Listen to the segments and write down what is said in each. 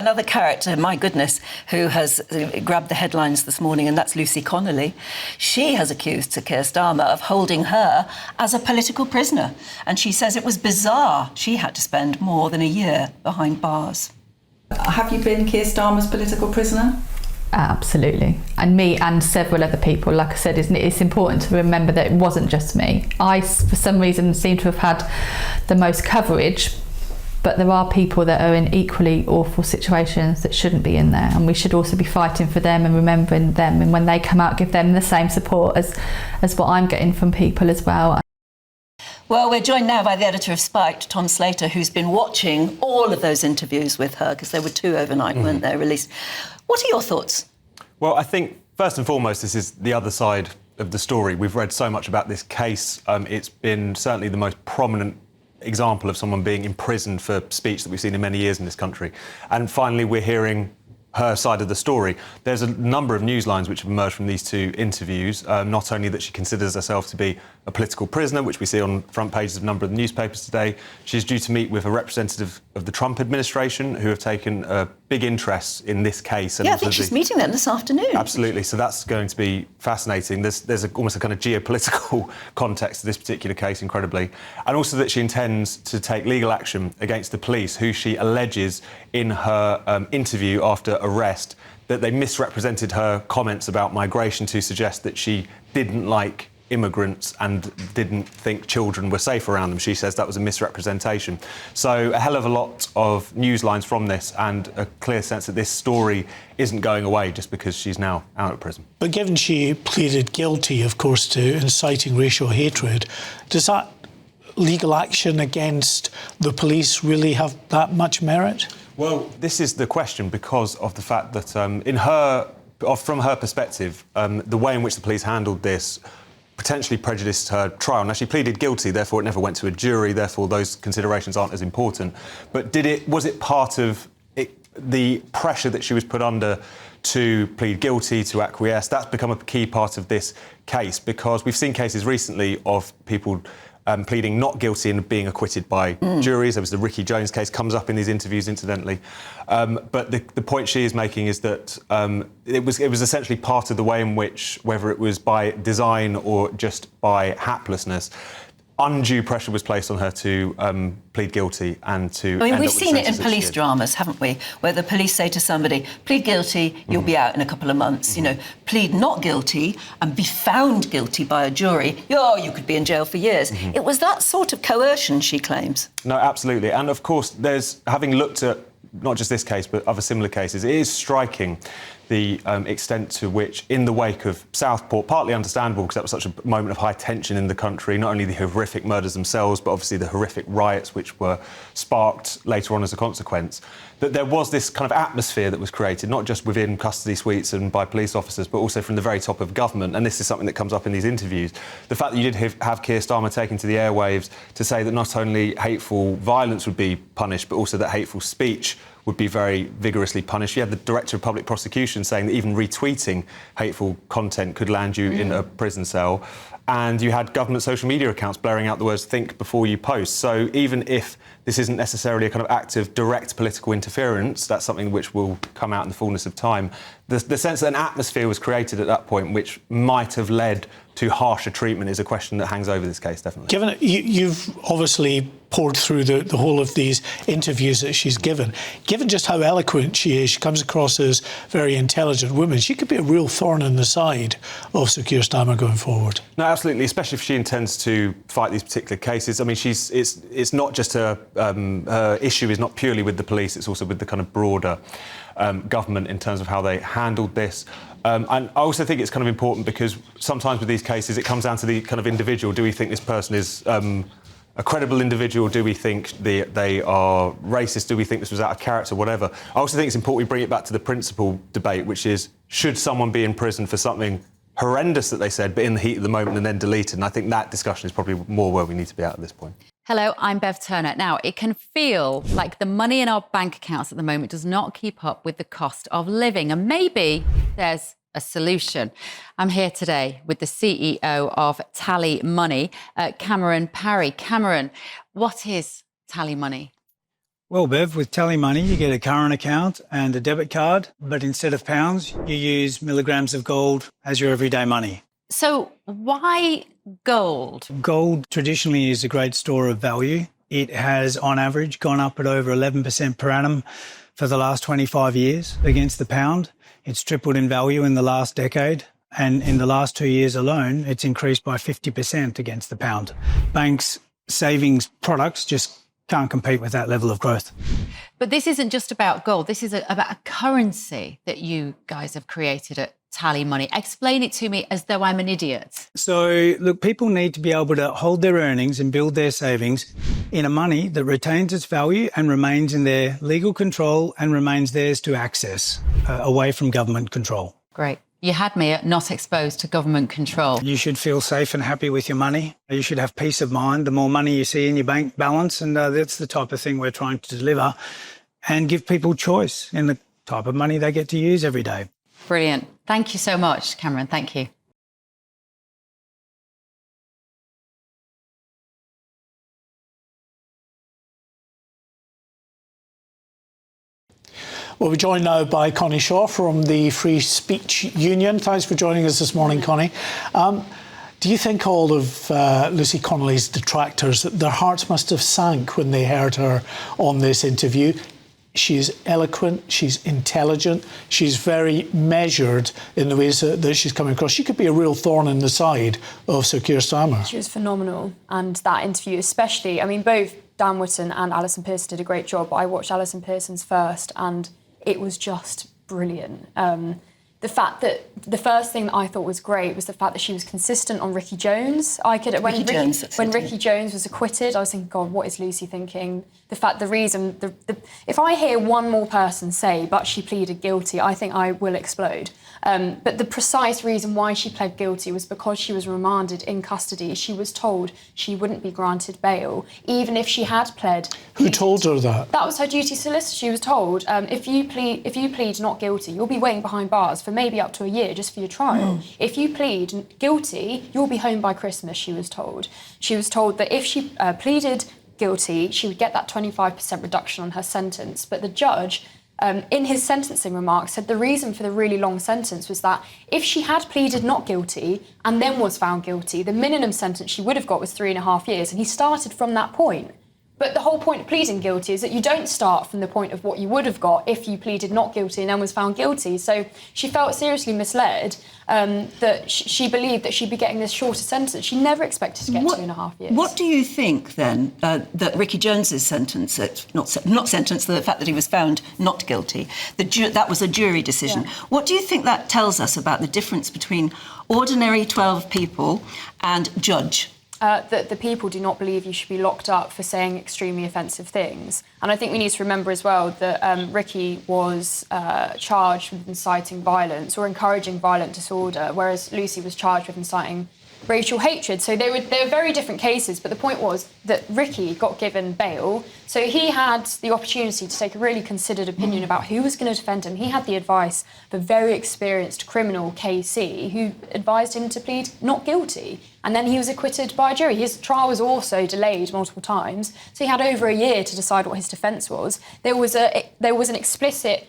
Another character, my goodness, who has grabbed the headlines this morning, and that's Lucy Conolly. She has accused Sir Keir Starmer of holding her as a political prisoner. And she says it was bizarre she had to spend more than a year behind bars. Have you been Keir Starmer's political prisoner? Absolutely. And me and several other people. Like I said, it's important to remember that it wasn't just me. I, for some reason, seem to have had the most coverage, but there are people that are in equally awful situations that shouldn't be in there, and we should also be fighting for them and remembering them, and when they come out, give them the same support as what I'm getting from people as well. Well, we're joined now by the editor of Spiked, Tom Slater, who's been watching all of those interviews with her, because there were 2 overnight, weren't there, released. What are your thoughts? Well, I think, first and foremost, this is the other side of the story. We've read so much about this case. It's been certainly the most prominent example of someone being imprisoned for speech that we've seen in many years in this country. And finally, we're hearing her side of the story. There's a number of news lines which have emerged from these 2 interviews, not only that she considers herself to be a political prisoner, which we see on front pages of a number of the newspapers today. She's due to meet with a representative of the Trump administration who have taken a big interest in this case. And yeah, I think she's meeting them this afternoon. Absolutely, so that's going to be fascinating. There's almost a kind of geopolitical context to this particular case, incredibly. And also that she intends to take legal action against the police, who she alleges in her interview after arrest that they misrepresented her comments about migration to suggest that she didn't like immigrants and didn't think children were safe around them. She says that was a misrepresentation. So a hell of a lot of news lines from this, and a clear sense that this story isn't going away just because she's now out of prison. But given she pleaded guilty, of course, to inciting racial hatred, does that legal action against the police really have that much merit? Well, this is the question because of the fact that from her perspective, the way in which the police handled this potentially prejudiced her trial. Now, she pleaded guilty, therefore it never went to a jury, therefore those considerations aren't as important. But was it part of the pressure that she was put under to plead guilty, to acquiesce? That's become a key part of this case, because we've seen cases recently of people pleading not guilty and being acquitted by juries. There was the Ricky Jones case, comes up in these interviews, incidentally. But the point she is making is that it was essentially part of the way in which, whether it was by design or just by haplessness, undue pressure was placed on her to plead guilty and to... I mean, we've seen it in police dramas, haven't we? Where the police say to somebody, plead guilty, you'll be out in a couple of months. You know, plead not guilty and be found guilty by a jury. Oh, you could be in jail for years. It was that sort of coercion, she claims. No, absolutely. And of course, having looked at not just this case, but other similar cases, it is striking the extent to which, in the wake of Southport, partly understandable because that was such a moment of high tension in the country, not only the horrific murders themselves, but obviously the horrific riots which were sparked later on as a consequence, that there was this kind of atmosphere that was created, not just within custody suites and by police officers, but also from the very top of government. And this is something that comes up in these interviews. The fact that you did have Keir Starmer taken to the airwaves to say that not only hateful violence would be punished, but also that hateful speech would be very vigorously punished. You had the Director of Public Prosecution saying that even retweeting hateful content could land you in a prison cell. And you had government social media accounts blaring out the words, think before you post. So even if this isn't necessarily a kind of act of direct political interference, that's something which will come out in the fullness of time. The sense that an atmosphere was created at that point which might have led to harsher treatment is a question that hangs over this case, definitely. Given you've obviously poured through the whole of these interviews that she's given just how eloquent she is, she comes across as a very intelligent woman. She could be a real thorn in the side of Sir Keir Starmer going forward. No, absolutely, especially if she intends to fight these particular cases. I mean, it's not just her issue is not purely with the police, it's also with the kind of broader government in terms of how they handled this. And I also think it's kind of important because sometimes with these cases it comes down to the kind of individual. Do we think this person is a credible individual? Do we think they are racist? Do we think this was out of character? Whatever. I also think it's important we bring it back to the principal debate, which is, should someone be in prison for something horrendous that they said, but in the heat of the moment and then deleted? And I think that discussion is probably more where we need to be at this point. Hello, I'm Bev Turner. Now, it can feel like the money in our bank accounts at the moment does not keep up with the cost of living, and maybe there's a solution. I'm here today with the CEO of TallyMoney, Cameron Parry. Cameron, what is TallyMoney? Well, Bev, with TallyMoney, you get a current account and a debit card, but instead of pounds, you use milligrams of gold as your everyday money. So why gold? Gold traditionally is a great store of value. It has, on average, gone up at over 11% per annum for the last 25 years against the pound. It's tripled in value in the last decade. And in the last 2 years alone, it's increased by 50% against the pound. Banks' savings products just can't compete with that level of growth. But this isn't just about gold. This is about a currency that you guys have created at TallyMoney. Explain it to me as though I'm an idiot. So, look, people need to be able to hold their earnings and build their savings in a money that retains its value and remains in their legal control and remains theirs to access, away from government control. Great. You had me at not exposed to government control. You should feel safe and happy with your money. You should have peace of mind. The more money you see in your bank balance, and that's the type of thing we're trying to deliver, and give people choice in the type of money they get to use every day. Brilliant. Thank you so much, Cameron. Thank you. Well, we're joined now by Connie Shaw from the Free Speech Union. Thanks for joining us this morning, Connie. Do you think all of Lucy Conolly's detractors, their hearts must have sank when they heard her on this interview? She's eloquent, she's intelligent, she's very measured in the ways that she's coming across. She could be a real thorn in the side of Sir Keir Starmer. She was phenomenal, and that interview especially, I mean, both Dan Wootton and Alison Pearson did a great job, but I watched Alison Pearson's first and it was just brilliant. The fact that the first thing that I thought was great was the fact that she was consistent on Ricky Jones. When Ricky Jones was acquitted, I was thinking, God, what is Lucy thinking? The fact, the reason, if I hear one more person say, but she pleaded guilty, I think I will explode. But the precise reason why she pled guilty was because she was remanded in custody. She was told she wouldn't be granted bail, even if she had pled. Who told her that? That was her duty solicitor. She was told, if you plead not guilty, you'll be waiting behind bars for maybe up to a year just for your trial. If you plead guilty, you'll be home by Christmas, she was told. She was told that if she pleaded guilty, she would get that 25% reduction on her sentence. But the judge, in his sentencing remarks, said the reason for the really long sentence was that if she had pleaded not guilty and then was found guilty, the minimum sentence she would have got was 3.5 years. And he started from that point. But the whole point of pleading guilty is that you don't start from the point of what you would have got if you pleaded not guilty and then was found guilty. So she felt seriously misled that she believed that she'd be getting this shorter sentence. She never expected to get 2.5 years. What do you think, then, that Ricky Jones's sentence, not sentence, the fact that he was found not guilty, that was a jury decision. Yeah. What do you think that tells us about the difference between ordinary 12 people and judge? That the people do not believe you should be locked up for saying extremely offensive things. And I think we need to remember as well that Ricky was charged with inciting violence or encouraging violent disorder, whereas Lucy was charged with inciting racial hatred. So they were very different cases, but the point was that Ricky got given bail, so he had the opportunity to take a really considered opinion about who was going to defend him. He had the advice of a very experienced criminal, KC, who advised him to plead not guilty, and then he was acquitted by a jury. His trial was also delayed multiple times, so he had over a year to decide what his defence was. There was an explicit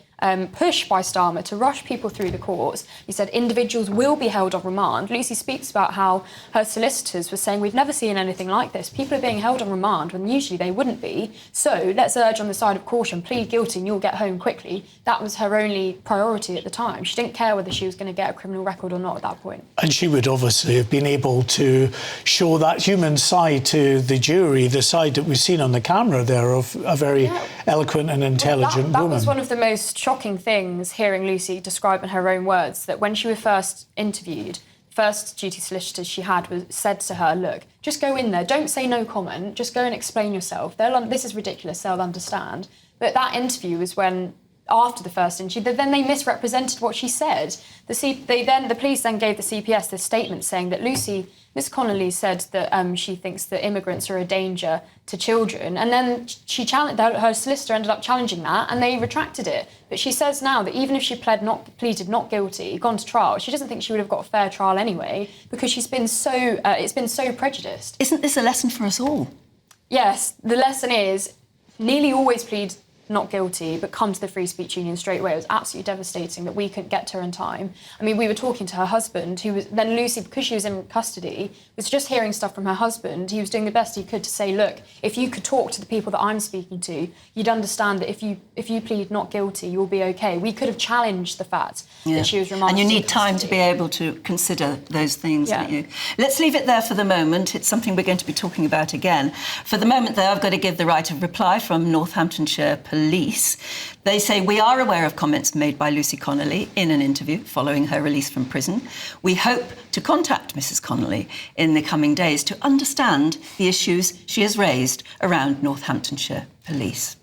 push by Starmer to rush people through the courts. He said individuals will be held on remand. Lucy speaks about how her solicitors were saying, we've never seen anything like this. People are being held on remand when usually they wouldn't be. So let's urge on the side of caution, plead guilty and you'll get home quickly. That was her only priority at the time. She didn't care whether she was going to get a criminal record or not at that point. And she would obviously have been able to show that human side to the jury, the side that we've seen on the camera there of a very eloquent and intelligent woman. That was one of the most shocking things, hearing Lucy describe in her own words, that when she was first interviewed, first duty solicitor she had said to her, look, just go in there, don't say no comment, just go and explain yourself. This is ridiculous, they'll understand. But that interview was when, after the first interview, then they misrepresented what she said. The police then gave the CPS this statement saying that Miss Connolly said that she thinks that immigrants are a danger to children, and then her solicitor ended up challenging that, and they retracted it. But she says now that even if she pleaded not guilty, gone to trial, she doesn't think she would have got a fair trial anyway because it's been so prejudiced. Isn't this a lesson for us all? Yes, the lesson is nearly always plead not guilty, but come to the Free Speech Union straight away. It was absolutely devastating that we couldn't get to her in time. I mean, we were talking to her husband, who was then Lucy, because she was in custody, was just hearing stuff from her husband. He was doing the best he could to say, look, if you could talk to the people that I'm speaking to, you'd understand that if you plead not guilty, you'll be okay. We could have challenged the fact that she was remanded. And you need time to be able to consider those things, don't you? Let's leave it there for the moment. It's something we're going to be talking about again. For the moment, though, I've got to give the right of reply from Northamptonshire Police. They say, we are aware of comments made by Lucy Conolly in an interview following her release from prison. We hope to contact Mrs Connolly in the coming days to understand the issues she has raised around Northamptonshire Police.